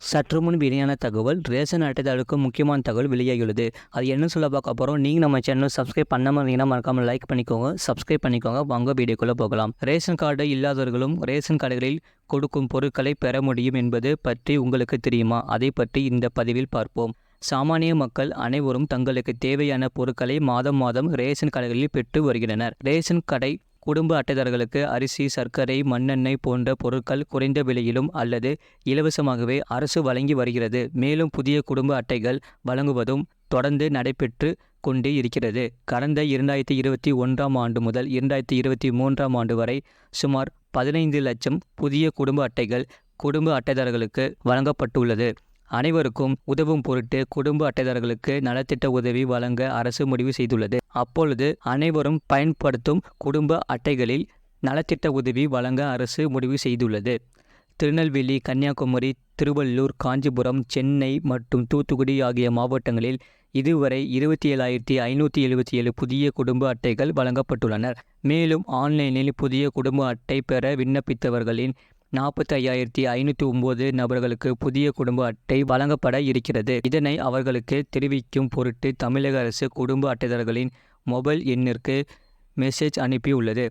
சற்றுமுன் வெளியான தகவல் ரேஷன் அட்டைதாரருக்கு முக்கியமான தகவல் வெளியாகியுள்ளது. அது என்ன சொல்ல பார்க்க போகிறோம். நீங்கள் நம்ம சேனல் சப்ஸ்கிரைப் பண்ணாமல் இருந்தீங்கன்னா மறக்காமல் லைக் பண்ணிக்கோங்க, சப்ஸ்கிரைப் பண்ணிக்கோங்க. வாங்க வீடியோக்குள்ளே போகலாம். ரேஷன் கார்டு இல்லாதவர்களும் ரேஷன் கடைகளில் கொடுக்கும் பொருட்களை பெற முடியும் என்பது பற்றி உங்களுக்கு தெரியுமா? அதை பற்றி இந்த பதிவில் பார்ப்போம். சாமானிய மக்கள் அனைவரும் தங்களுக்கு தேவையான பொருட்களை மாதம் மாதம் ரேஷன் கடைகளில் பெற்று வருகின்றனர். ரேஷன் கடை குடும்ப அட்டைதாரர்களுக்கு அரிசி, சர்க்கரை, மண்ணெண்ணெய் போன்ற பொருட்கள் குறைந்த விலையிலும் அல்லது இலவசமாகவே அரசு வழங்கி வருகிறது. மேலும் புதிய குடும்ப அட்டைகள் வழங்குவதும் தொடர்ந்து நடைபெற்று கொண்டே இருக்கிறது. கடந்த 2021ஆம் ஆண்டு முதல் 2023ஆம் ஆண்டு வரை சுமார் 15 லட்சம் புதிய குடும்ப அட்டைகள் குடும்ப அட்டைதாரர்களுக்கு வழங்கப்பட்டுள்ளது. அனைவருக்கும் உதவும் பொருட்டு குடும்ப அட்டைதாரர்களுக்கு நலத்திட்ட உதவி வழங்க அரசு முடிவு செய்துள்ளது. அப்பொழுது அனைவரும் பயன்படுத்தும் குடும்ப அட்டைகளில் நலத்திட்ட உதவி வழங்க அரசு முடிவு செய்துள்ளது. திருநெல்வேலி, கன்னியாகுமரி, திருவள்ளூர், காஞ்சிபுரம், சென்னை மற்றும் தூத்துக்குடி ஆகிய மாவட்டங்களில் இதுவரை 27,577 புதிய குடும்ப அட்டைகள் வழங்கப்பட்டுள்ளனர். மேலும் ஆன்லைனில் புதிய குடும்ப அட்டை பெற விண்ணப்பித்தவர்களின் 45,509 நபர்களுக்கு புதிய குடும்ப அட்டை வழங்கப்பட இருக்கிறது. இதனை அவர்களுக்கு தெரிவிக்கும் பொருட்டு தமிழக அரசு குடும்ப அட்டைதாரர்களின் மொபைல் எண்ணிற்கு மெசேஜ் அனுப்பியுள்ளது.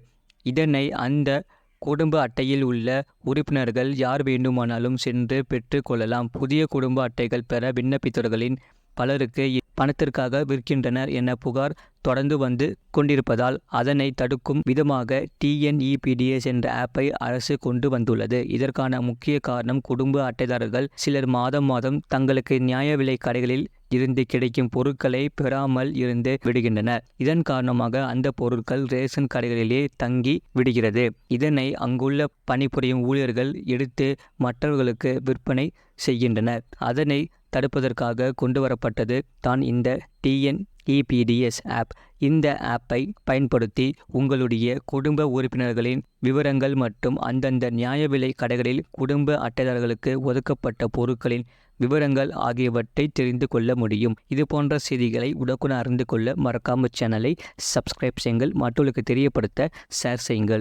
இதனை அந்த குடும்ப அட்டையில் உள்ள உறுப்பினர்கள் யார் வேண்டுமானாலும் சென்று பெற்று கொள்ளலாம். புதிய குடும்ப அட்டைகள் பெற விண்ணப்பித்தவர்களின் பலருக்கு பணத்திற்காக விற்கின்றனர் என புகார் தொடர்ந்து வந்து கொண்டிருப்பதால் அதனை தடுக்கும் விதமாக TNEPDS என்ற ஆப்பை அரசு கொண்டு வந்துள்ளது. இதற்கான முக்கிய காரணம் குடும்ப அட்டைதாரர்கள் சிலர் மாதம் மாதம் தங்களுக்கு நியாய விலை கடைகளில் இருந்து கிடைக்கும் பொருட்களை பெறாமல் இருந்து விடுகின்றனர். இதன் காரணமாக அந்த பொருட்கள் ரேஷன் கடைகளிலே தங்கி விடுகிறது. இதனை அங்குள்ள பணிபுரியும் ஊழியர்கள் எடுத்து மற்றவர்களுக்கு விற்பனை செய்கின்றனர். அதனை தடுப்பதற்காக கொண்டுவரப்பட்டது தான் இந்த TNEPDS ஆப். இந்த ஆப்பை பயன்படுத்தி உங்களுடைய குடும்ப உறுப்பினர்களின் விவரங்கள் மற்றும் அந்தந்த நியாய விலை கடைகளில் குடும்ப அட்டைதாரர்களுக்கு ஒதுக்கப்பட்ட பொருட்களின் விவரங்கள் ஆகியவற்றை தெரிந்து கொள்ள முடியும். இது போன்ற செய்திகளை உடனுக்குடன் அறிந்து கொள்ள மறக்காமல் சேனலை சப்ஸ்கிரைப் செய்யுங்கள். மற்றவர்களுக்கு தெரியப்படுத்த ஷேர் செய்யுங்கள்.